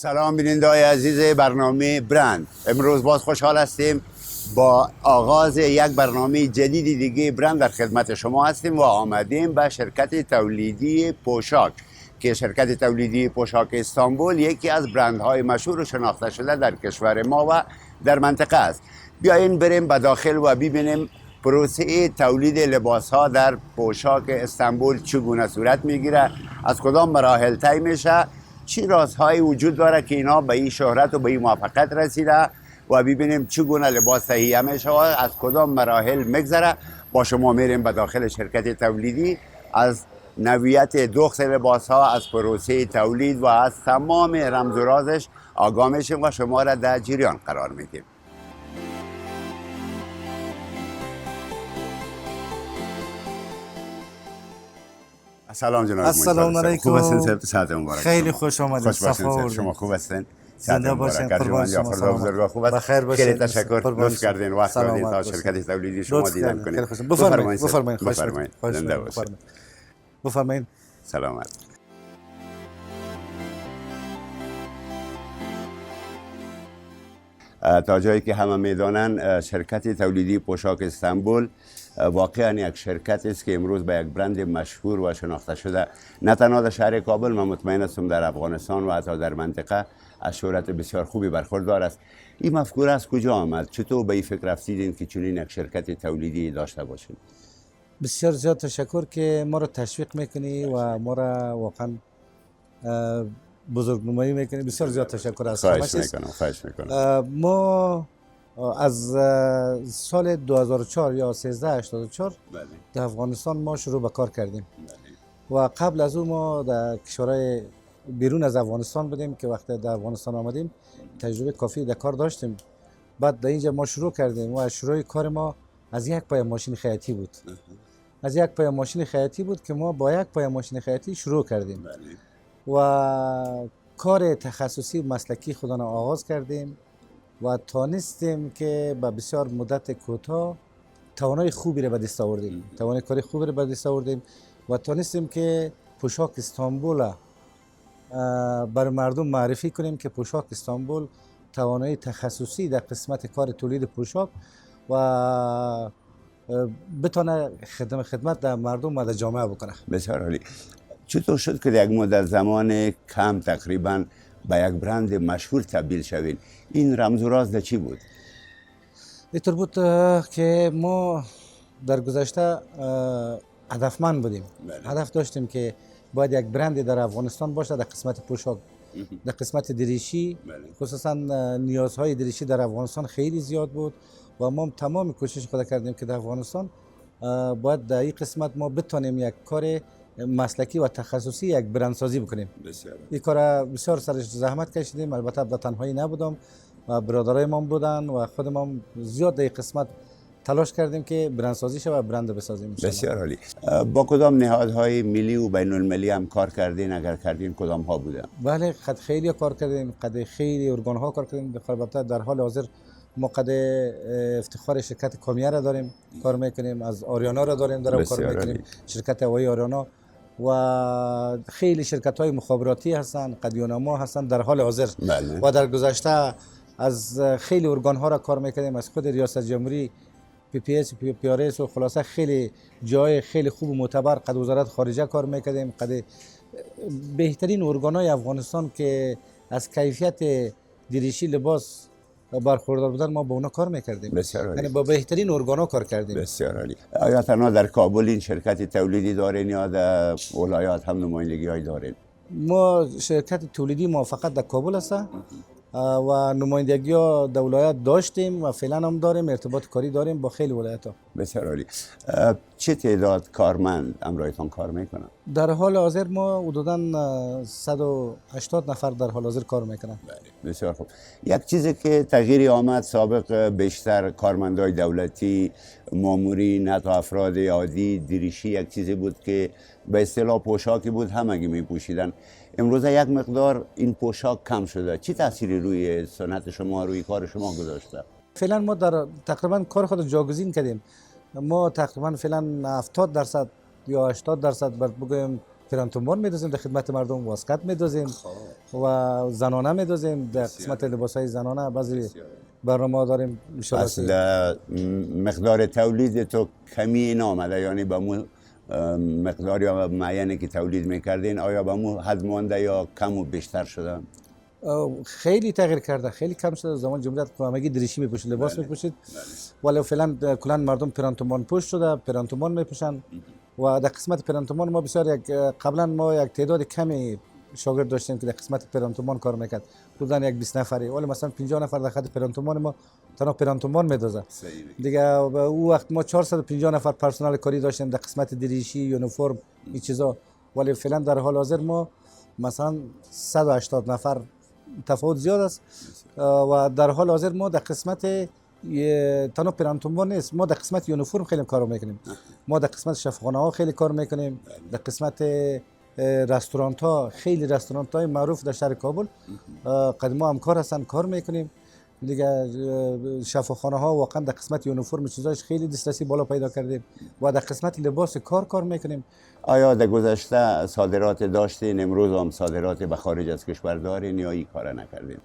سلام بیننده های عزیز برنامه برند. امروز باز خوشحال هستیم با آغاز یک برنامه جدید دیگه برند در خدمت شما هستیم و آمدیم به شرکت تولیدی پوشاک که شرکت تولیدی پوشاک استانبول یکی از برندهای مشهور و شناخته شده در کشور ما و در منطقه است. بیاین بریم به داخل و ببینیم پروسه تولید لباس ها در پوشاک استانبول چگونه صورت میگیره، از کدام مراحل طی میشه، چی رازهایی وجود داره که اینا به این شهرت و به این موفقیت رسیده و ببینیم چگونه لباس تهیه میشه و از کدام مراحل میگذره. با شما میریم به داخل شرکت تولیدی، از نوعیت دخت لباس ها، از پروسه تولید و از تمام رمز و رازش آگاه میشیم و شما را در جریان قرار میدیم. سلام جناب. السلام علیکم. خوب هستین؟ صحت مبارک. خیلی خوش آمدید. خوش باشین. شما خوب هستین؟ زنده باشین. قربان شما. فردا بزرگوار خوب است. بخیر باشید. خیلی تشکر. لطف کردین وقت کردین تا شرکت تولیدی شما دیدن کنید. بفرمایید. بفرمایید. زنده باشید. بفرمایید. سلامت. تا جایی که همه میدانند شرکت تولیدی پوشاک استانبول واقعا یک شرکت است که امروز به یک برند مشهور و شناخته شده، نه تنها در شهر کابل، من مطمئن هستم در افغانستان و حتی در منطقه از شهرت بسیار خوبی برخوردار است. این مفکوره از کجا آمد؟ چطور به این فکر رفتید که چنین یک شرکت تولیدی داشته باشید؟ بسیار زیاد تشکر که ما را تشویق میکنی و ما را واقعا بزرگنمایی میکنی. بسیار زیاد تشکر از شما. خواهش میکنم. ما از سال 2004 یا 1384 در افغانستان ما شروع به کار کردیم و قبل از اون ما در کشورهای بیرون از افغانستان بودیم که وقتی در افغانستان آمدیم تجربه کافی در کار داشتیم. بعد در اینجا ما شروع کردیم و شروع کار ما از یک پای ماشین خیاطی بود. از یک پای ماشین خیاطی بود که ما با یک پای ماشین خیاطی شروع کردیم و کار تخصصی مسلکی خودمان آغاز کردیم و تانستیم که با بسیار مدت کوتاه توانای خوبی را به دست آوردیم. توانای کاری خوبی را به دست آوردیم و تانستیم که پوشاک استانبول بر مردم معرفی کنیم که پوشاک استانبول توانایی تخصصی در قسمت کار تولید پوشاک و بتونه خدمت در مردم و در جامعه بکنه. بسیار عالی. چطور شد که در یک مدت زمان کم تقریبا به یک برند مشهور تبدیل شوید؟ این رمز و راز چی بود؟ اینطور بود که ما در گذشته هدفمند بودیم. هدف داشتیم که باید یک برند در افغانستان باشه در قسمت پوشاک، در قسمت دریشی. خصوصا نیازهای دریشی در افغانستان خیلی زیاد بود و ما تمام کوشش خود کردیم که در افغانستان باید در این قسمت ما بتونیم یک کار مسلکی و تخصصی یک برندسازی بکنیم. این کار بسیار سرش زحمت کشیدیم. البته به تنهایی نبودم و برادرای ما بودن و خود ما زیاد در این قسمت تلاش کردیم که برندسازی شه و برند بسازیم. بسیار عالی. با کدام نهادهای ملی و بین المللی هم کار کردین؟ اگر کردین کدام ها بودن؟ بله، خیلی کار کردیم، خیلی ارگان ها کار کردیم. البته در حال حاضر ما قد افتخار شرکت کامیه را داریم، کار میکنیم. از آریانا را داریم، کار میکنیم، شرکت هوایی آریانا و خیلی شرکت های مخابراتی هستن، قدیونما هستن در حال حاضر. و در گذشته از خیلی ارگان ها را کار میکردیم، از خود ریاست جمهوری، PPS و خلاصه خیلی جای خیلی خوب و معتبر، قد وزارت خارجه کار میکردیم، قد بهترین ارگان های افغانستان که از کیفیت دریشی لباس برخوردار بودن ما با اونا کار میکردیم. یعنی با بهترین ارگانا کار کردیم. بسیار عالی. آیا تنها در کابل این شرکت تولیدی دارین یا در ولایات هم نمایندگی های دارین؟ ما شرکت تولیدی ما فقط در کابل است و نمایندگی ها در ولایات داشتیم و فعلا هم داریم، ارتباط کاری داریم با خیلی ولایت ها. بسیار عالی. چه تعداد کارمند همراهتان کار میکنن؟ در حال حاضر ما حدوداً 180 نفر در حال حاضر کار میکنن. بسیار خوب. یک چیزی که تغییری آمد، سابق بیشتر کارمندای دولتی، مامورین، حتی افراد عادی، دریشی یک چیزی بود که به اصطلاح پوشاکی بود همگی میپوشیدن. امروز یک مقدار این پوشاک کم شده. چی تأثیری روی صنعت شما، روی کار شما گذاشته؟ فعلا ما در تقریبا کار خود جاگزین کردیم. ما تقریبا فعلا 70% یا 80% بگویم پرانتومان میدوزیم در خدمت مردم، واسکت میدوزیم و زنانه میدوزیم در قسمت لباس های زنانه. بعضی برنامه داریم اصل مقدار تولید تو کمی نامده، یعنی با مو مقداری معینی که تولید میکردین آیا با مو حد مانده یا کم و بیشتر شده؟ خیلی تغییر کرده، خیلی کم شده. زمان جمهوریت همگی دریشی میپوشید، لباس میپوشید، ولی فعلا کلا مردم پرانتومان پوش شده، پرانتومان میپوشن. و در قسمت پرانتومان ما بسیار قبلا ما یک تعداد کمی شاگرد داشتیم که در قسمت پرانتومان کار میکرد، بودن یک 20 نفری، ولی مثلا 50 نفر در خط پرانتومان ما تنها پرانتومان میدوزه دیگه. او وقت ما 450 نفر پرسنل کاری داشتیم در قسمت دریشی، یونیفرم، این چیزا، ولی فعلا در حال حاضر ما مثلا 180 نفر، تفاوت زیاد است. و در حال حاضر ما در قسمت تنها پرانتومان نیست، ما در قسمت یونیفرم خیلی کار میکنیم، ما در قسمت شفاخانه ها خیلی کار میکنیم، در قسمت رستوران ها، خیلی رستوران های معروف در شهر کابل قدیما همکار هستن، کار میکنیم دیگه. شفاخانه ها واقعا در قسمت یونیفرم چیزاش خیلی دسترسی بالا پیدا کردیم و در قسمت لباس کار میکنیم. آیا در گذشته صادرات داشتین، امروز هم صادرات به خارج از کشور دارین یا این کار نکردین؟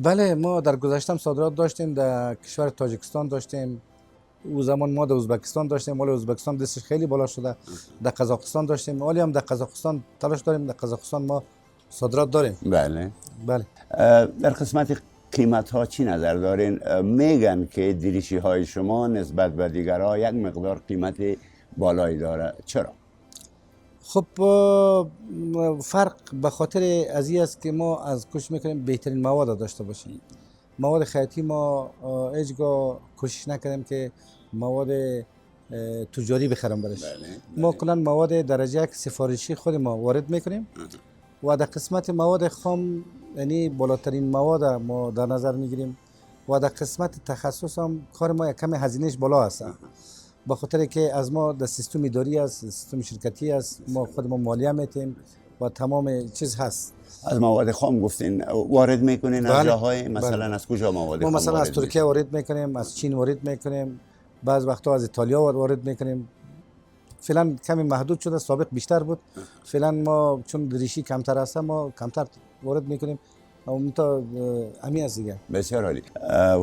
بله، ما در گذشته صادرات داشتیم، در کشور تاجیکستان داشتیم، او زمان ما در ازبکستان داشتیم، ولی ازبکستان دستش خیلی بالا شده. در قزاقستان داشتیم، ولی هم در قزاقستان تلاش داریم، در قزاقستان ما صادرات داریم. بله. بله. در قسمت قیمت ها چی نظر دارین؟ میگن که دریشی های شما نسبت به دیگرها یک مقدار قیمت بالایی داره، چرا؟ خب فرق به خاطر از این است که ما از کوشش میکنیم بهترین مواد داشته باشیم. مواد خیاطی ما هیچگاه کوشش نکردیم که مواد تجاری بخرم برش. ما کلا مواد درجه یک سفارشی خود ما وارد میکنیم و در قسمت مواد خام یعنی بالاترین مواد ما در نظر میگیریم و در قسمت تخصص هم کار ما یک کمی هزینهش بالا هست، به خاطر که از ما در سیستم اداری است، سیستم شرکتی است، ما خود ما مالیه میتیم و تمام چیز هست. از مواد خام گفتین وارد میکنین از جاهای مثلا از کجا مواد خام؟ ما مثلا از ترکیه وارد میکنیم، از چین وارد میکنیم، بعض وقتا از ایتالیا وارد میکنیم. فعلا کمی محدود شده، سابق بیشتر بود. فعلا ما چون دریشی کمتر است ما کمتر وارد میکنیم. اون تا امی از دیگه. بسیار عالی.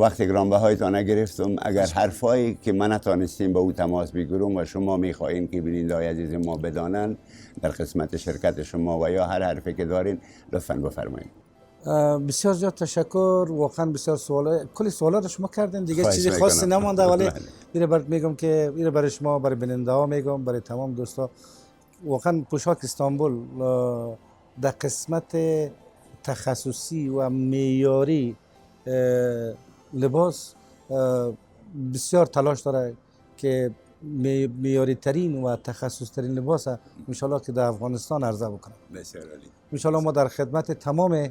وقت گرانبهایتان نگرفتم، اگر حرفایی که من نتونستیم با او تماس بگیرم و شما میخواین که بیننده‌های عزیز ما بدانن در قسمت شرکت شما و یا هر حرفی که دارین لطفاً بفرمایید. بسیار زیاد تشکر، واقعا بسیار سوالات، کلی سوالات شما کردین دیگه، چیزی خاصی نمونده، ولی میره برات میگم که میره برای شما، برای بیننده ها میگم، برای تمام دوستا. واقعا پوشاک استانبول در قسمت تخصصی و معیاری لباس بسیار تلاش داره که معیاری ترین و تخصص ترین لباس ان شاء الله که در افغانستان عرضه بکنه. بسیار عالی. ان شاء الله ما در خدمت تمام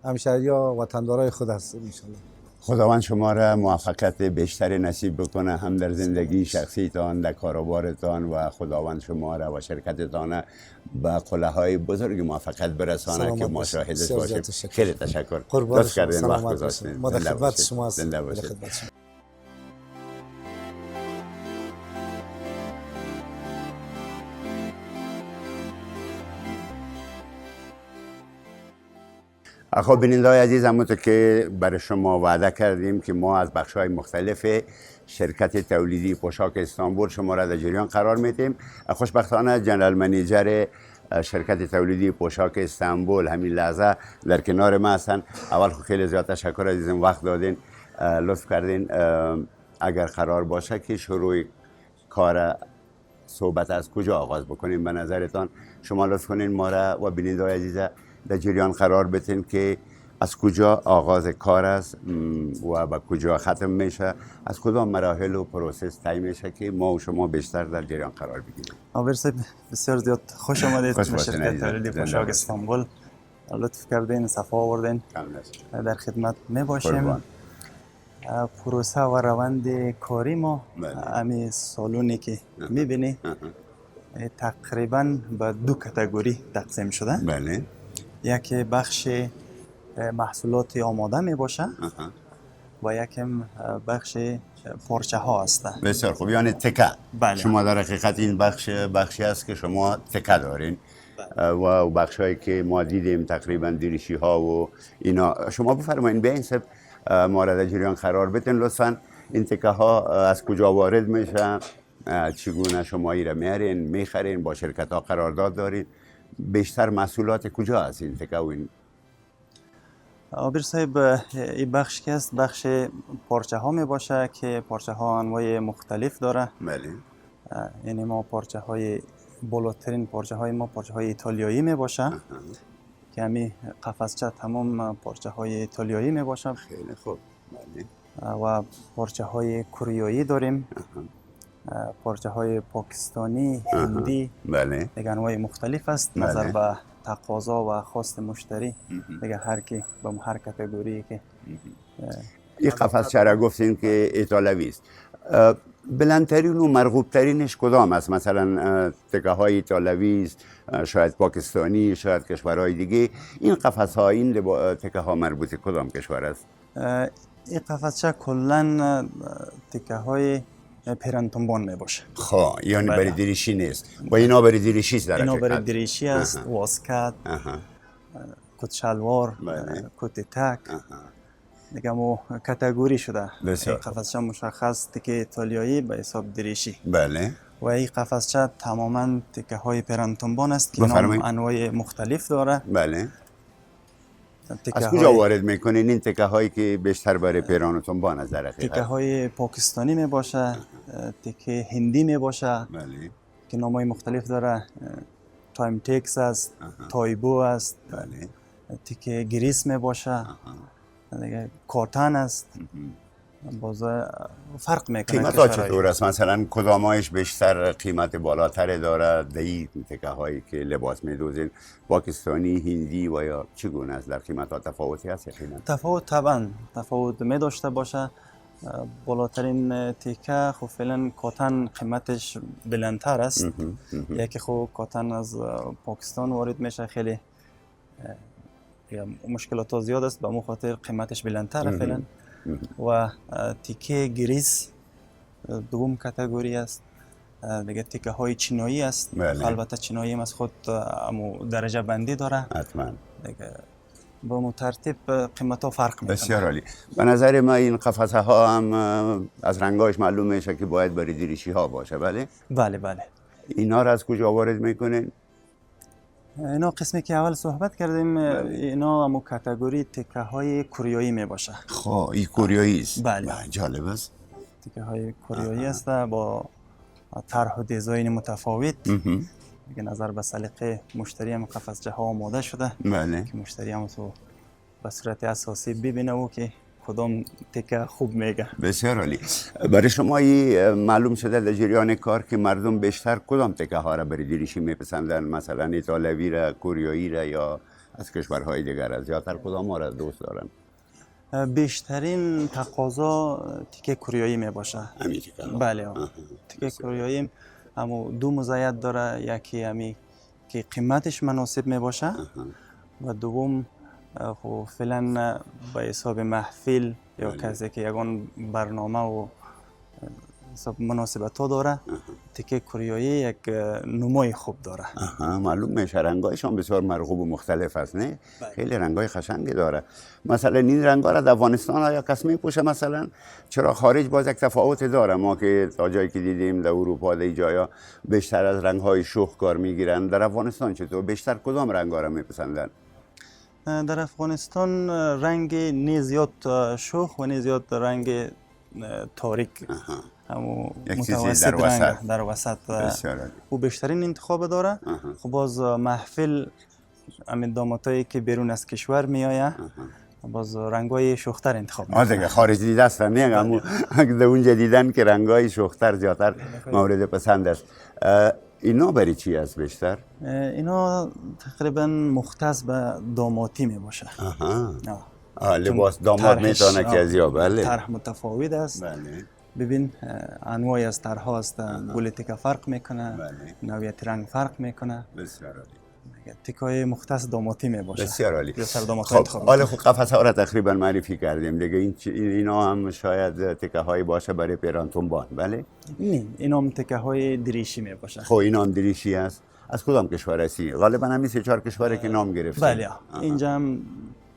همشهری‌ها و وطندارای خود هستیم ان شاء الله. خداوند شما را موفقیت بیشتری نصیب بکنه، هم در زندگی شخصیتان، در کاروبارتان، و خداوند شما را و شرکتتان به قله‌های بزرگ موفقیت برسانه که ما شاهدش باشیم. خیلی تشکر. لطف کردین وقت گذاشتین. ما در خدمت شما هستیم. زنده باشید. خب بیننده‌های عزیز، همونطور که برای شما وعده کردیم که ما از بخش‌های مختلف شرکت تولیدی پوشاک استانبول شما را در جریان قرار میدیم. خوشبختانه جنرال منیجر شرکت تولیدی پوشاک استانبول همین لحظه در کنار ما هستن. اول خیلی زیاد تشکر عزیزم، وقت دادین، لطف کردین. اگر قرار باشه که شروع کار صحبت از کجا آغاز بکنیم به نظرتان، شما لطف کنین ما را و بیننده‌های عزیز در جریان قرار بدین که از کجا آغاز کار است و به کجا ختم میشه، از کدام مراحل و پروسس طی میشه که ما و شما بیشتر در جریان قرار بگیریم. آبر صاحب بسیار زیاد خوش آمدید به شرکت تولیدی پوشاک استانبول. لطف کردین، صفا آوردین، در خدمت میباشیم. پروسه و روند کاری ما همین سالونی که میبینی تقریبا به دو کاتگوری تقسیم شده. بله. یک بخش محصولات آماده می باشه و یکم بخش پارچه ها است. بسیار خوب، یعنی تکه. بله. شما در حقیقت این بخشی است که شما تکه دارین. و بخش هایی که ما دیدیم تقریبا دریشی ها و اینا. شما بفرمایید به این سب مورد جریان قرار بدین لطفا. این تکه ها از کجا وارد میشن؟ چگونه شما ایره میارین میخرین؟ با شرکت ها قرارداد دارین؟ بیشتر محصولات کجا هست این تکه و این؟ آبیر صاحب، این بخش که است بخش پارچه ها می باشه که پارچه ها انواع مختلف داره. بله. یعنی ما پارچه های بالاترین پارچه های ما پارچه های ایتالیایی می باشه که همین قفسچه تمام پارچه های ایتالیایی می باشه. خیلی خوب. بله. و پارچه های کوریایی داریم. پارچه های پاکستانی، هندی، بله. دیگه انواع مختلف است. بله. نظر به تقاضا و خواست مشتری دیگه هر کی به هر کاتگوری که این قفسچه را گفتین که ایتالوی است. بلندترین و مرغوبترینش کدام است؟ مثلا تکه های ایتالوی است، شاید پاکستانی، شاید کشورهای دیگه. این قفس ها، این تکه ها مربوط کدام کشور است؟ این قفسچه کلا تکه های پرنتنبان می باشه. خب یعنی برای دریشی نیست. و اینا برای دریشی است در اینا حقیقت. برای دریشی است، واسکت، کت شلوار، کت تک. دیگه مو کاتگوری شده. این قفسچه مشخص تکه ایتالیایی به حساب دریشی. بله. و این قفسچه تماما تکه های پرنتنبان است که نام انواع مختلف داره. بله. از کجا وارد میکنین این تکه هایی که بیشتر برای پرنتنبان است در حقیقت؟ تکه های پاکستانی می باشه، تکه هندی می باشه. بله. که نام های مختلف داره. تایم تکس است، تایبو است. بله. تکه گریس می باشه. دیگه کاتن است. باز فرق میکنه. قیمت ها چطور است؟ مثلا کدامایش بیشتر قیمت بالاتر داره؟ دی تکه هایی که لباس میدوزین پاکستانی، هندی و یا چگونه است؟ در قیمت ها تفاوتی هست یا قیمت؟ تفاوت طبعا تفاوت می داشته باشه. بالاترین تکه خب فعلا کاتن قیمتش بلندتر است. یکی خب کاتن از پاکستان وارد میشه، خیلی مشکلات ها زیاد است، به مو خاطر قیمتش بلندتره فعلا. و تیکه گریس دوم کاتگوری است. دیگه تیکه های چینایی است. البته چینایی هم از خود درجه بندی داره. حتما. دیگه با مترتب قیمت ها فرق میکنه. بسیار عالی. به نظر ما این قفسه ها هم از رنگاش معلوم میشه که باید برای دریشی ها باشه. بله؟ بله بله. اینا را از کجا وارد میکنین؟ اینا قسمی که اول صحبت کردیم اینا همون کاتگوری تکه های کوریایی می باشه. خب این کوریایی است. بله. جالب است. تکه های کوریایی است با طرح و دیزاین متفاوت. دیگه نظر به سلیقه مشتری هم قفسچه ها آماده شده. بله. که مشتری هم تو به صورت اساسی ببینه و که کدام تکه خوب میگه. بسیار عالی. برای شما معلوم شده در جریان کار که مردم بیشتر کدام تکه ها را برای دریشی میپسندن؟ مثلا ایتالوی را، کوریایی را یا از کشورهای دیگر از زیادتر کدام ها را دوست دارن؟ بیشترین تقاضا تکه کوریایی می باشه. همین تکه. بله. تکه کوریایی اما دو مزیت داره. یکی همی که قیمتش مناسب می باشه و دوم خب فعلا به حساب محفل یا کسی که یگان برنامه و حساب مناسبت ها داره. تکه کوریایی یک نمای خوب داره. معلوم میشه رنگایشان بسیار مرغوب و مختلف است نه؟ خیلی رنگای قشنگی داره. مثلا این رنگا را در افغانستان آیا کس میپوشه مثلا؟ چرا خارج باز یک تفاوت داره؟ ما که تا جایی که دیدیم در اروپا در جایا بیشتر از رنگهای شوخ کار میگیرن. در افغانستان چطور؟ بیشتر کدام رنگا را میپسندن؟ در افغانستان رنگ نه زیاد شوخ و نه زیاد رنگ تاریک. همون متوسط رنگ در وسط او بیشترین انتخاب داره. خب باز محفل همین دامادایی که بیرون از کشور میآیه باز رنگای شوختر انتخاب میکنه. دیگه خارجی دیده است نه؟ در اونجا دیدن که رنگای شوختر زیادتر مورد پسند است. اینا برای چی است بیشتر؟ اینا تقریبا مختص به داماتی می باشه. لباس داماد میتونه که از یا بله. طرح متفاوت است. بله. ببین انواعی از طرح هست. گل تکه فرق میکنه. نوعیت رنگ فرق میکنه. بسیار تیکای مختص داماتی می باشه. بسیار عالی. یا سر داماتی خب انتخاب حالا خب قفسه ها را تقریبا معرفی کردیم دیگه. اینا هم شاید تکه هایی باشه برای پیرانتونبان. بله نه، اینا هم تکه های دریشی می باشه. خب اینا هم دریشی است. از کدام کشور هستی؟ غالبا همین 3-4 کشوره که نام گرفته. بله اینجا هم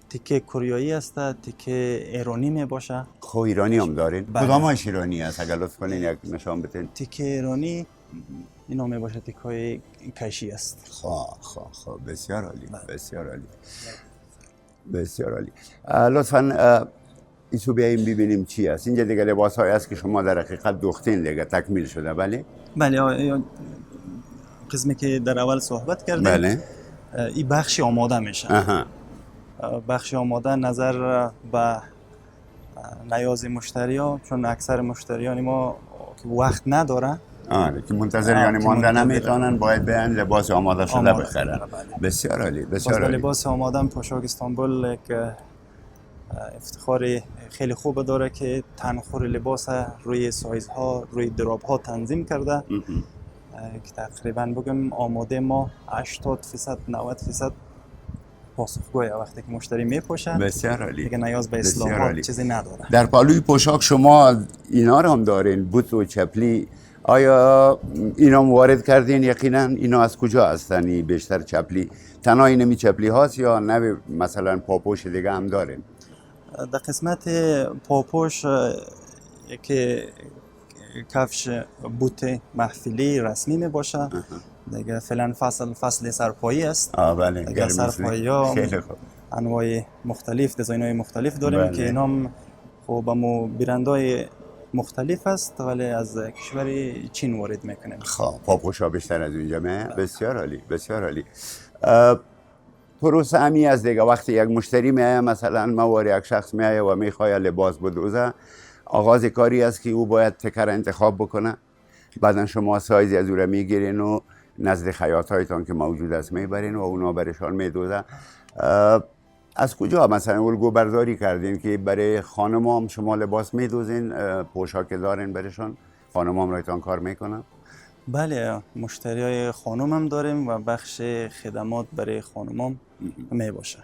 تیکه کوریایی است، تیکه ایرانی می باشه. خب ایرانی هم دارین؟ بله. کدامش ایرانی است اگر لطف کنین یک نشان بدین؟ تیکه ایرانی اینا می باشه تیکه های کشی است. خب بسیار عالی. بسیار عالی. بسیار عالی. لطفاً ایسو بیاییم ببینیم چی است. اینجا دیگه لباس های است که شما در حقیقت دوختین دیگه تکمیل شده. بله بله قسمی که در اول صحبت کردیم. بله این بخش آماده میشه. بخش آماده نظر به نیاز مشتری ها، چون اکثر مشتریان ما که وقت نداره که منتظر یعنی مانده نمیتونن، باید بیان لباس آماده شده بخرن. بسیار عالی. بسیار عالی. لباس آماده پوشاک استانبول یک افتخار خیلی خوب داره که تنخور لباس روی سایزها، روی دراب ها تنظیم کرده که تقریبا بگم آماده ما 80% 90% پاسخگوی وقتی که مشتری میپوشه. بسیار عالی. دیگه نیاز به اصلاحات چیزی نداره. در پالوی پوشاک شما اینا رو هم دارین، بوت و چپلی. آیا اینا وارد کردین؟ یقینا اینا از کجا هستن؟ بیشتر چپلی تنها اینمی چپلی هاست یا نه مثلا پاپوش دیگه هم دارین؟ در قسمت پاپوش که کفش بوت محفلی رسمی می باشه دیگه. فعلا فصل سرپایی است. بله دیگه سرپایی ها انواع مختلف، دیزاین های مختلف داریم. بله. که اینام خب با برندهای مختلف است ولی از کشور چین وارد میکنیم. خب پاپوش ها بیشتر از اونجا میه. بسیار عالی. بسیار عالی. پروسه همی از دیگه وقتی یک مشتری میایه، مثلا مواری یک شخص میایه و میخواد لباس بدوزه، آغاز کاری است که او باید تکر انتخاب بکنه. بعدا شما سایزی از او را میگیرین و نزد خیاط هایتان که موجود است میبرین و اونا برشان میدوزه. از کجا مثلا الگو برداری کردین که برای خانم هم شما لباس میدوزین، پوشاک دارین برشان، خانم هم رایتان کار میکنن؟ بله مشتری های خانم هم داریم و بخش خدمات برای خانم هم می باشه.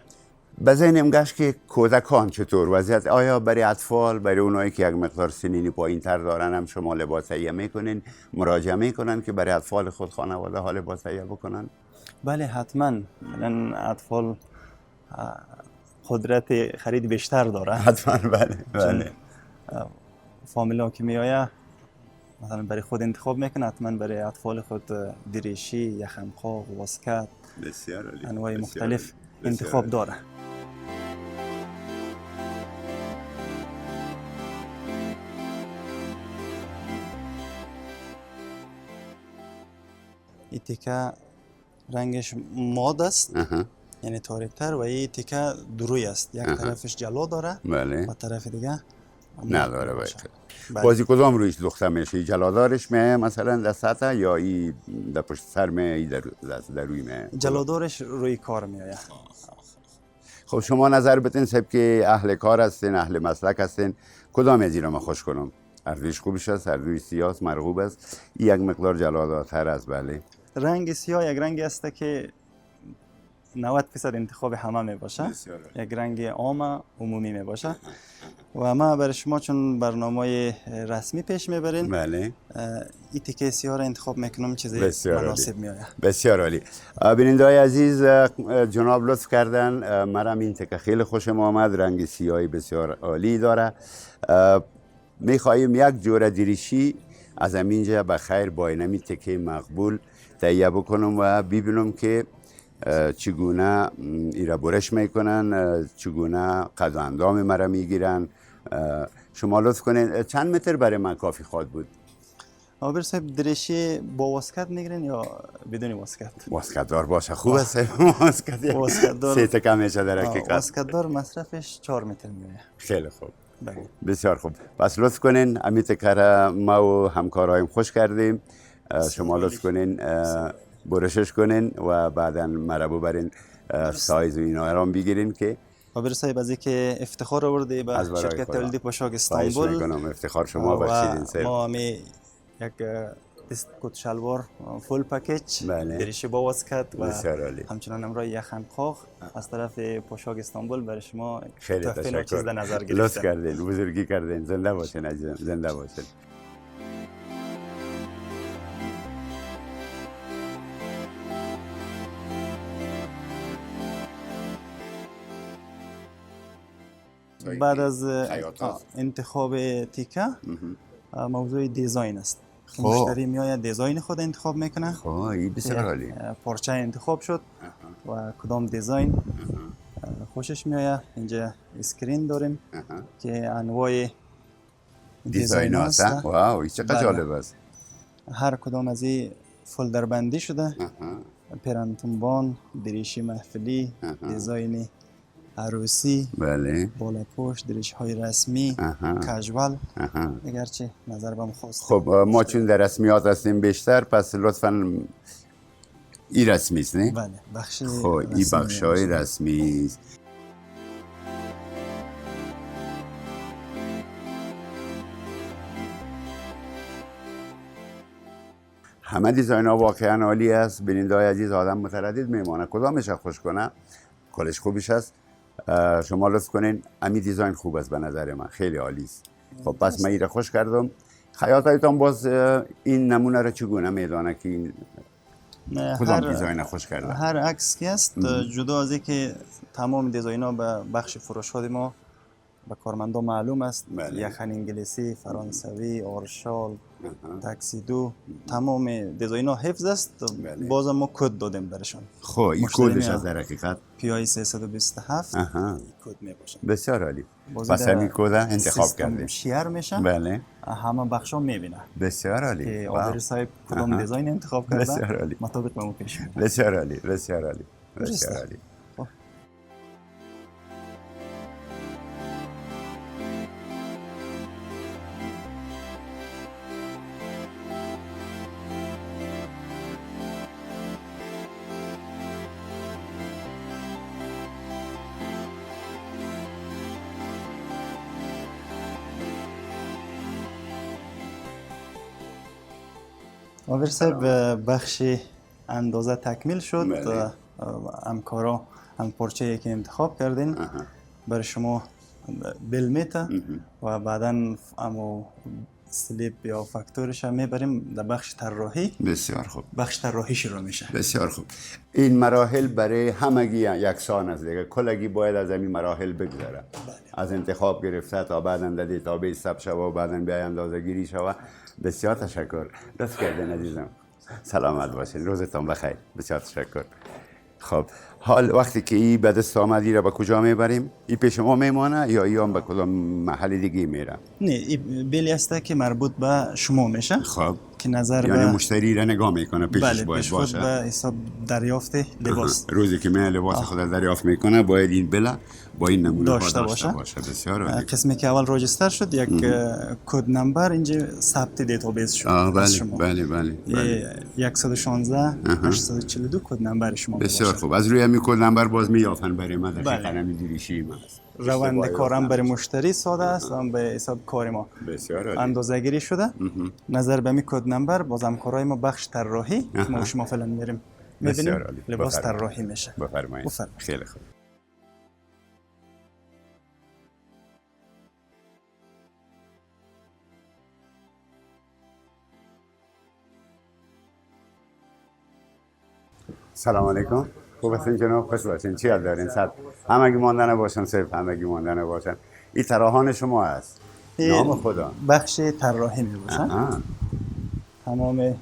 به ذهنم گشت که کودکان چطور وضعیت؟ آیا برای اطفال، برای اونایی که یک مقدار سنینی پایین تر دارن هم شما لباس تهیه میکنین، مراجعه میکنن که برای اطفال خود خانواده ها لباس تهیه بکنن؟ بله حتما. من اطفال قدرت خرید بیشتر داره حتما. بله فامیلا که میآید مثلا برای خود انتخاب میکنه، حتما برای اطفال خود دریشی، یخمخا، واسکت، انواع مختلف انتخاب داره. این تیکه رنگش ماد است، یعنی تاریک‌تر، و این تیکه دروی است. یک طرفش جلو داره و طرف دیگه نداره. بازی کدام رویش لخته میشه؟ جلادارش میه مثلا در سطح یا ای در پشت سر میه، ای در روی میه؟ جلادارش روی کار میآید. خب شما نظر بتین سب که اهل کار هستین، اهل مسلک هستین، کدام از اینا ما خوش کنم؟ اردویش خوبش است، اردویش سیاه مرغوب است، یک مقدار جلادارتر است. بله رنگ سیاه یک رنگی است که 90% انتخاب همه می باشه. یک رنگ عام عمومی می باشه و ما برای شما چون برنامه رسمی پیش میبرین، بله این تیکه سیاه را انتخاب میکنم، چیزی مناسب میآید. بسیار عالی. بیننده‌های عزیز، جناب لطف کردن، مرام این تیکه خیلی خوشم آمد، رنگ سیاهی بسیار عالی داره. میخواهیم یک جوره دریشی از همینجا بخیر با اینمی تیکه مقبول تهیه بکنم و ببینم که چگونه ایرا برش میکنن، چگونه قد و اندام مرا میگیرن. شما لطف کنین چند متر برای من کافی خواد بود؟ آبر صاحب دریشی با واسکت میگیرین یا بدون واسکت؟ واسکت دار باشه خوب است. واسکت دار 3 تکه میشه در حقیقت. واسکت دار مصرفش 4 متر میشه. خیلی خوب. بسیار خوب. پس لطف کنین امی تکه را ما و همکارایم خوش کردیم. شما لطف کنین برشش کنین و بعدا مرا ببرین سایز و اینا را بگیرین که آبر صاحب از اینکه افتخار آورده به شرکت تولید پوشاک استانبول. افتخار شما بخشیدین. ما یک دست کت شلوار فول پکیج بله. دریشی با واسکت و بسیار عالی. همچنان امرای یخن قاق از طرف پوشاک استانبول برای شما خیلی تحفه نوچیز تشکر. در نظر لطف گرفته. کردین، بزرگی کردین. زنده باشین عزیزم، زنده باشین. بعد از خیاطات. انتخاب تیکه موضوع دیزاین است. خب. مشتری میآید دیزاین خود انتخاب میکنه. خب این بسیار عالی. پارچه انتخاب شد و کدام دیزاین خوشش میآید. اینجا اسکرین داریم که انواع دیزاین هست. واو، این چقدر جالب است. هر کدام از این فولدر بندی شده. پرنتونبان، دریشی محفلی، دیزاین عروسی، بله. بالا پشت، دریش های رسمی، کاژوال. اگرچه نظر بهم خواست. خب ما چون در رسمیات هستیم بیشتر، پس لطفاً این رسمی است نه؟ بله، بخش خب این بخش های رسمی است. همه دیزاین ها واقعا عالی است. بیننده های عزیز آدم متردد میمانه کدامش خوش کنه. کلش خوبش است. شما لطف کنین. امی دیزاین خوب است به نظر من، خیلی عالی است. خب پس من این را خوش کردم. خیاطایتان باز این نمونه را چگونه میدانه که این کدام دیزاین خوش کرده؟ هر عکس که است جدا از اینکه تمام دیزاین ها به بخش فروش ما به کارمندا معلوم است. یخن انگلیسی، فرانسوی، آرشال، تاکسیدو، تمام دیزاین ها حفظ است. باز ما کد دادیم برشان. خب این کدش از در حقیقت پی آی 327 این کد می باشه. بسیار عالی. پس همین کد انتخاب کردیم. شیر میشه. بله. همه بخش ها میبینه. بسیار عالی. که آدر صاحب کدام دیزاین انتخاب کرده. بسیار عالی. مطابق به اون پیش میره. بسیار عالی، بسیار عالی. بسیار عالی. آور صاحب بخش اندازه تکمیل شد. همکارا هم پارچه‌ای که انتخاب کردین برای شما بل میته و بعدا امو سلیپ یا فاکتورش هم میبریم در بخش طراحی. بسیار خوب. بخش طراحی شروع میشه. بسیار خوب. این مراحل برای همگی یکسان است دیگه. کلگی باید از این مراحل بگذره. از انتخاب گرفته تا بعدا در دیتابیس ثبت شوه و بعدا بیای اندازه‌گیری شوه. بسیار تشکر. لطف کردین عزیزم. سلامت باشین. روزتان بخیر. بسیار تشکر. خب حال وقتی که این به دست آمدی را به کجا میبریم؟ این پیش ما میمانه یا این به کدام محل دیگه میره؟ نه، این بیلی است که مربوط به شما میشه. خب که نظر یعنی به مشتری را نگاه میکنه پیشش بله، باید پیش باشه. به حساب دریافت لباس. روزی که من لباس خود دریافت میکنه باید این بلا با این نمونه داشته باشه. بسیار عالی. قسمی که اول راجستر شد یک کد نمبر اینجا ثبت دیتابیس شد. بله شما. بله 116 842 کد نمبر شما. بسیار خوب. از روی همین کد نمبر باز میافن برای ما در خدمت دریشی ما است. روند کارم برای مشتری ساده است و به حساب کار ما بسیار عالی. اندازه‌گیری شده. نظر به می کد نمبر باز همکارای ما بخش طراحی ما شما فعلا میریم میبینیم لباس طراحی میشه. بفرمایید. خیلی خوب. سلام علیکم. خوب هستین جناب؟ خوش باشین. چی یاد دارین؟ همگی ماندن باشن، صرف همگی ماندن باشن. این طراحان شما است. نام خدا. بخش طراحی میباشن. تمام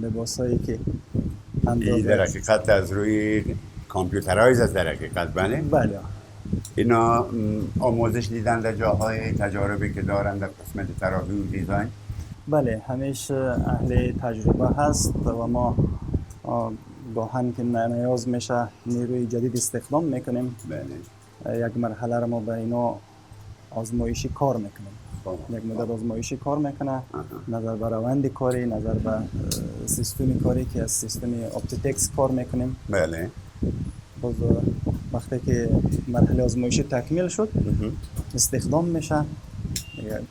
لباسایی که این در حقیقت از روی کامپیوترایز است در حقیقت. بله. اینا آموزش دیدن در جاهای تجاربی که دارن در قسمت طراحی و دیزاین؟ بله، همیشه اهل تجربه هست و ما گاهن که نیاز میشه نیروی جدید استخدام میکنیم. بله. یک مرحله را ما به اینا آزمایشی کار میکنیم. یک مدت آزمایشی کار میکنه. نظر به روند کاری، نظر به سیستم کاری که از سیستم اپتیتکس کار میکنیم. بله. باز وقتی که مرحله آزمایشی تکمیل شد استخدام میشه،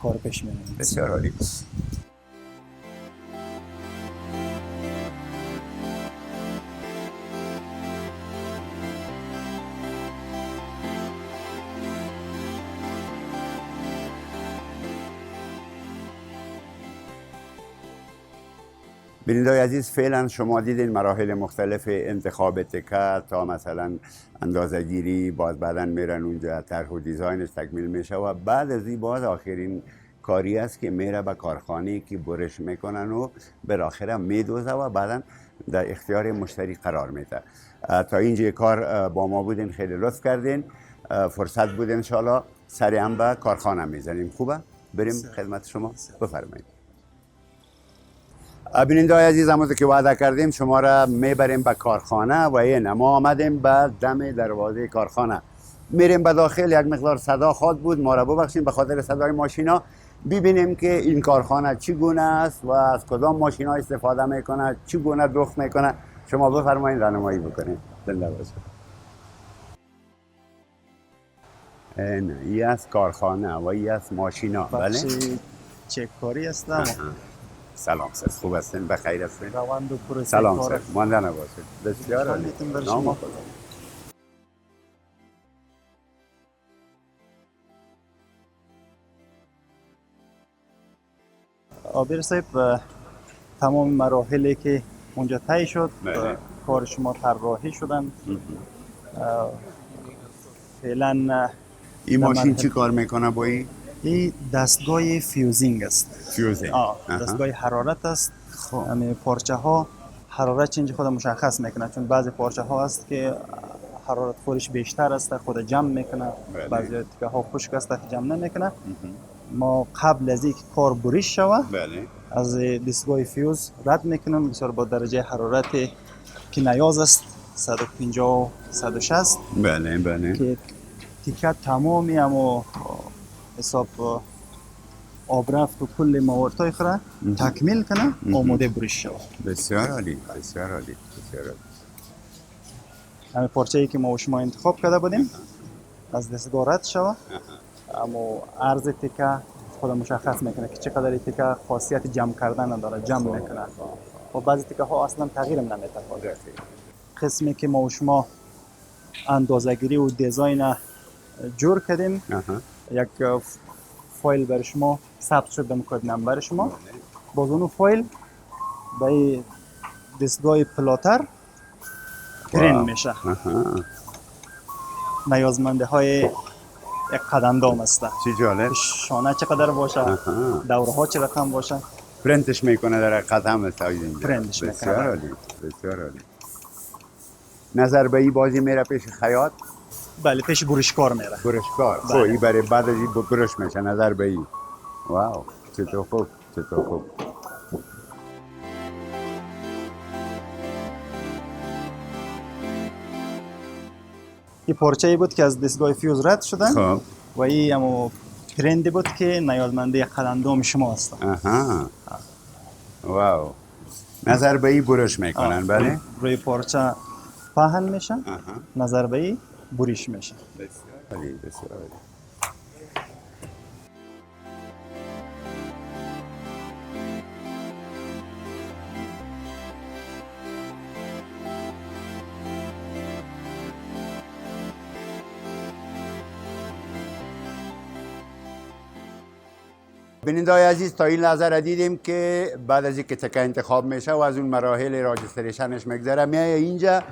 کار پیش میره. بسیار عالی. بینندای عزیز، فعلا شما دیدین مراحل مختلف انتخاب تکه تا مثلا اندازه گیری، باز بعدا میرن اونجا طرح و دیزاینش تکمیل میشه و بعد از این باز آخرین کاری است که میره به کارخانه که برش میکنن و بالاخره میدوزه و بعدا در اختیار مشتری قرار میده. تا اینجا کار با ما بودین، خیلی لطف کردین، فرصت بود انشالله سری هم به کارخانه میزنیم. خوبه؟ بریم خدمت شما، بفرمایید. بیننده‌های عزیز، همونطور که وعده کردیم شما را میبریم به کارخانه و این ما آمدیم به دم دروازه کارخانه. میریم به داخل، یک مقدار صدا خواد بود، ما را ببخشید به خاطر صدای ماشینا. ببینیم که این کارخانه چگونه است و از کدام ماشینا استفاده میکنه، چگونه دخت میکنه. شما بفرمایید راهنمایی بکنید. زنده باشید. این از کارخانه و این از ماشینا. بله چک کاری است. سلام سر، خوب هستین؟ بخیر هستین؟ روند و پروسه سلام سر، مانده نباشید. بسیار عالی. نام خدا. آبیر صاحب، تمام مراحلی که اونجا طی شد، کار شما طراحی شدن. فعلا این ماشین چی کار میکنه با این دستگاه فیوزینگ است. فیوزینگ. دستگاه حرارت است. همه پارچه ها حرارت چنج خود مشخص میکنه، چون بعضی پارچه ها است که حرارت خورش بیشتر است خود جمع میکنه، بعضی تکه ها خشک است که جمع نمیکنه. ما قبل از اینکه کار بریش شود از دستگاه فیوز رد میکنم، بسیار با درجه حرارت که نیاز است 150 160. بله که تیکه تمامی اما حساب آبرفت و کل موارد خورا تکمیل کنه، آماده بریش شود. بسیار عالی، بسیار عالی، بسیار عالی. همه پارچه ای که ما و شما انتخاب کرده بودیم از دستگاه رد شود، اما عرض تیکه خود مشخص میکنه که چقدر تیکه خاصیت جمع کردن داره، جمع میکنه. و بعضی تیکه ها اصلا تغییر نمیده. قسمی که ما و شما اندازه‌گیری و دیزاین جور کردیم، یک فایل برای شما ثبت شد در کد نمبر شما. باز اون فایل به دستگاه پلاتر پرینت میشه. نیازمنده های یک قدمدام است. چی جالب؟ شانه چقدر باشه، دوره ها چه رقم باشه، پرینتش میکنه در قدم سایز اینجا. پرینتش میکنه. بسیار عالی، بسیار عالی. نظر به این بازی میره پیش خیاط؟ بله، پیش برشکار میره. برشکار. خب این برای بعد از این برش میشه. نظر به این. واو، چطور خوب، چطور خوب. این پارچه ای بود که از دستگاه فیوز رد شدن. خب. و این همو پرنده بود که نیازمنده قدمدام شما هست. واو. نظر به این برش میکنن. بله. روی پارچه پهن میشه. نظر به این بریش میشه. بسیار عالی، بسیار عالی. بیننده‌های عزیز، تا این لحظه را دیدیم که بعد از اینکه تکه انتخاب میشه و از اون مراحل راجستریشنش میگذره میایه اینجا.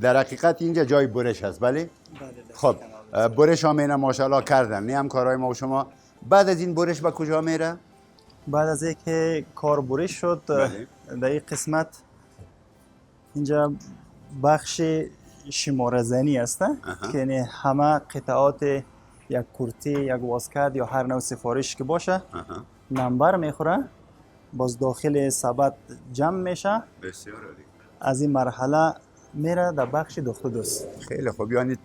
در حقیقت اینجا جای برش هست. بله؟ خب برش ها میره ماشاءالله کردن، نه هم کارهای ما و شما. بعد از این برش به کجا میره؟ بعد از اینکه کار برش شد، در این قسمت اینجا بخش شماره زنی است که یعنی همه قطعات یک کرتی، یک واسکت یا هر نوع سفارش که باشه نمبر میخوره، باز داخل سبد جمع میشه. بسیار عالی. از این مرحله میره در بخش دخت و دوست. خیلی خوب. یعنی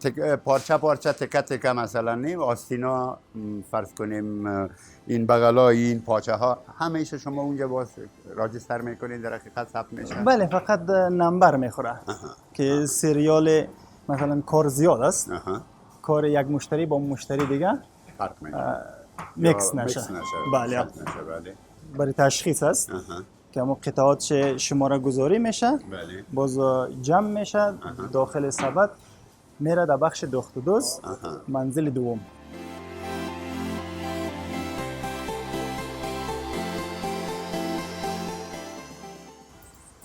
پارچه پارچه تکه تکه مثلا نیم آستینا فرض کنیم، این بغلا، این پاچه ها همه ایش شما اونجا باز راجستر میکنید، در حقیقت ثبت میشه؟ بله، فقط نمبر میخوره که سریال مثلا کار زیاد است، کار یک مشتری با مشتری دیگه فرق میشه، میکس نشه. بله. برای تشخیص است که همون قطعات شماره گذاری میشه. باز جمع میشه داخل سبد، میره در بخش دخت و دوز، منزل دوم.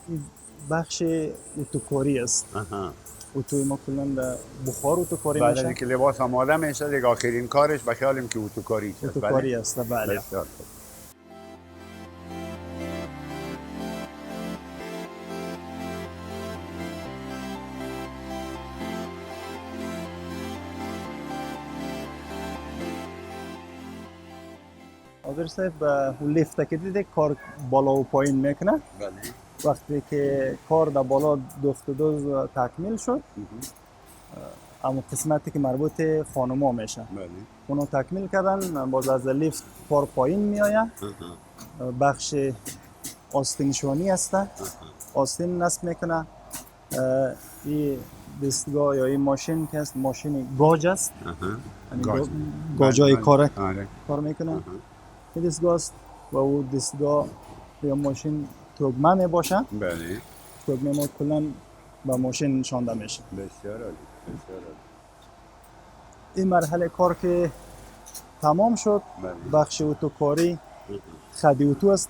این بخش اتوکاری است. اتوی ما کلا در بخار اتوکاری بعد میشه. از اینکه لباس آماده میشه دیگه آخرین کارش به خیالیم که اتوکاری است. اتوکاری است. بله. بسیار خوب. آدر صاحب لیفت که دیده کار بالا و پایین میکنه. بله. وقتی که کار در بالا دفت دوز تکمیل شد، اما قسمتی که مربوط خانوما میشه، بله. اونو تکمیل کردن، باز از لیفت کار پایین میآید. بخش آستینشانی است، آستین نصب میکنه. این دستگاه یا این ماشین که است ماشین گاج است، گاجای کار میکنه. این دستگاه است و او دستگاه یا ماشین توگمه میباشه. بله. توگمه ما کلا با ماشین نشانده میشه. بسیار عالی. بسیار عالی. این مرحله کار که تمام شد، بخش اتوکاری خدی اتو است.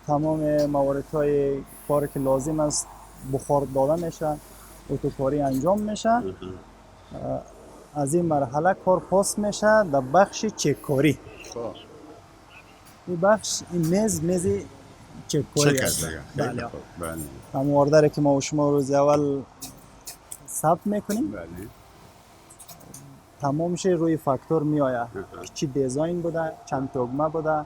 تمام مواردهای کار که لازم است بخار داده میشه، اتوکاری انجام میشه. از این مرحله کار پاس میشه در بخش چک کاری. این بخش این میز چک کاری است. بله. اما اوردری که ما و شما روز اول ثبت میکنیم، تمام شه روی فاکتور میآید. چی دیزاین بوده، چند توگمه بوده،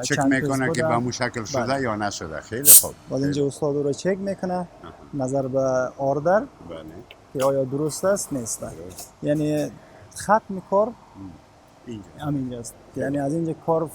چک میکنه که به مو شکل شده یا نشده. خیلی خوب. بعد اینجا استاد رو چک میکنه نظر به اوردر که آیا درست است نیست. یعنی ختم کار اینجاست. یعنی از اینجا کار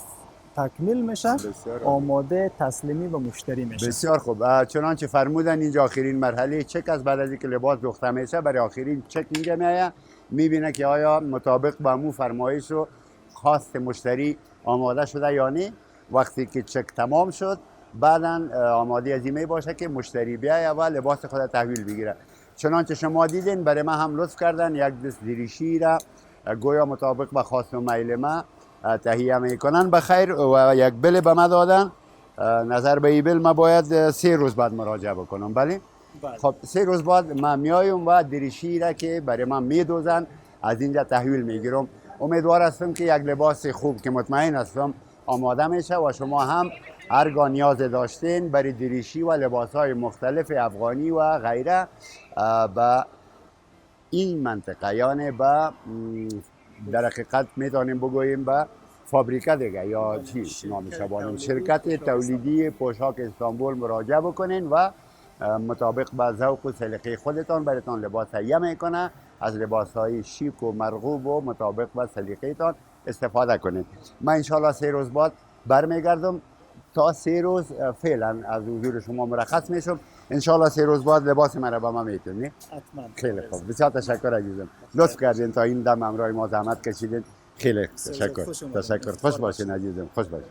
تکمیل میشه، آماده تسلیمی به مشتری میشه. بسیار خوب. چنانچه فرمودن اینجا آخرین مرحله چک است. بعد از اینکه لباس دوخته میشه برای آخرین چک اینجا میآید، میبینه که آیا مطابق با مو فرمایش و خواست مشتری آماده شده یا نه. وقتی که چک تمام شد بعدا آماده از این باشه که مشتری بیاید و لباس خود تحویل بگیره. چنانچه شما دیدین برای ما هم لطف کردن یک دست دریشی را گویا مطابق با خواست و میل ما تهیه میکنن بخیر و یک بل به ما دادن. نظر به این بل ما باید 3 روز بعد مراجعه بکنم. بله. خب 3 روز بعد ما میایم و دریشی را که برای ما میدوزن از اینجا تحویل میگیرم. امیدوار هستم که یک لباس خوب که مطمئن هستم آماده میشه و شما هم هرگاه نیاز داشتین برای دریشی و لباسهای مختلف افغانی و غیره به این منطقه، یعنی به در حقیقت میتونیم بگوییم به فابریکه دیگه یا چی نامش بانیم شرکت تولیدی پوشاک استانبول مراجعه بکنین و مطابق با ذوق و سلیقه خودتان براتون لباس تهیه میکنه. از لباسهای شیک و مرغوب و مطابق با سلیقه تان استفاده کنید. من انشالله 3 روز بعد برمیگردم. تا 3 روز فعلا از حضور شما مرخص میشم. انشالله 3 روز بعد لباس من را به ما میتونی. حتما. خیلی خوب. بسیار تشکر عزیزم. لطف کردین تا این دم همراه ما زحمت کشیدین. خیلی تشکر. تشکر. خوش باشین عزیزم. خوش باشین.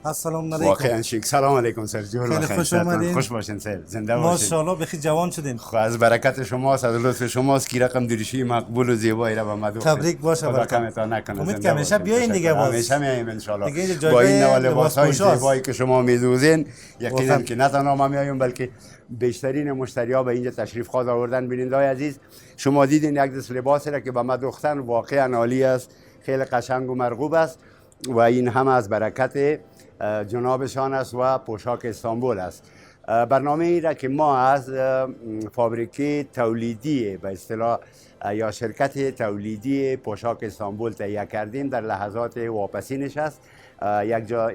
السلام علیکم. واقعا شیک. سلام علیکم سر جور خیلی بخیر. خوش آمدین. خوش باشین سر. زنده باشین. ماشاءالله بخی جوان شدین. خب از برکت شماست، از لطف شماست که رقم دریشی مقبول و زیبایی را به ما دوخت. تبریک باشه. خدا کمتان نکنه. امید که همیشه بیاین دیگه باز. همیشه میایم ان شاء الله. با این نوع لباس‌های زیبایی که شما میدوزین یقینا که نه تنها ما میایم بلکه بیشترین مشتری‌ها به اینجا تشریف خواهد آوردن. بیننده‌های عزیز، شما دیدین یک دست لباسی را که به ما دوختن، واقعا عالی است، خیلی قشنگ و مرغوب است و این هم از برکت جنابشان است و پوشاک استانبول است. برنامه ای را که ما از فابریکه تولیدی به اصطلاح یا شرکت تولیدی پوشاک استانبول تهیه کردیم در لحظات واپسینش است.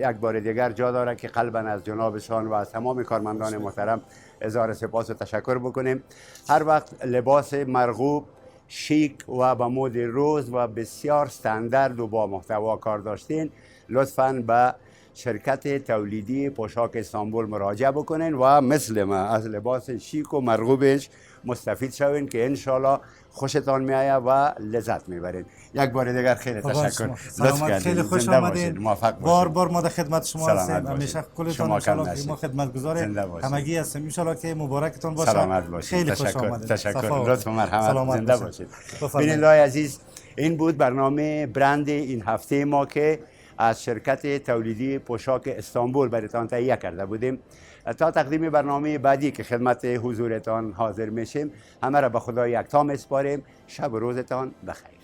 یک بار دیگر جا داره که قلباً از جنابشان و از تمام کارمندان محترم اظهار سپاس و تشکر بکنیم. هر وقت لباس مرغوب، شیک و به مد روز و بسیار استاندارد و با محتوا کار داشتین، لطفاً به شرکت تولیدی پوشاک استانبول مراجعه بکنین و مثل ما از لباس شیک و مرغوبش مستفید شوین که انشالله خوشتان میآید و لذت میبرین. یک بار دیگر خیلی تشکر. لطف کردید. خیلی خوش آمدید. بار ما در خدمت شما هستیم. همیشه کلتون ان شاء الله ما خدمتگزار همگی هستیم. ان شاء الله که مبارکتون باشه. سلامت باشید. خیلی خوش آمدید. تشکر. لطف و مرحمت. زنده باشید. بیننده‌های عزیز، این بود برنامه برند این هفته ما که از شرکت تولیدی پوشاک استانبول براتان تهیه کرده بودیم. تا تقدیم برنامه بعدی که خدمت حضورتان حاضر میشیم، همه را به خدای یکتا میسپاریم. شب و روزتان بخیر.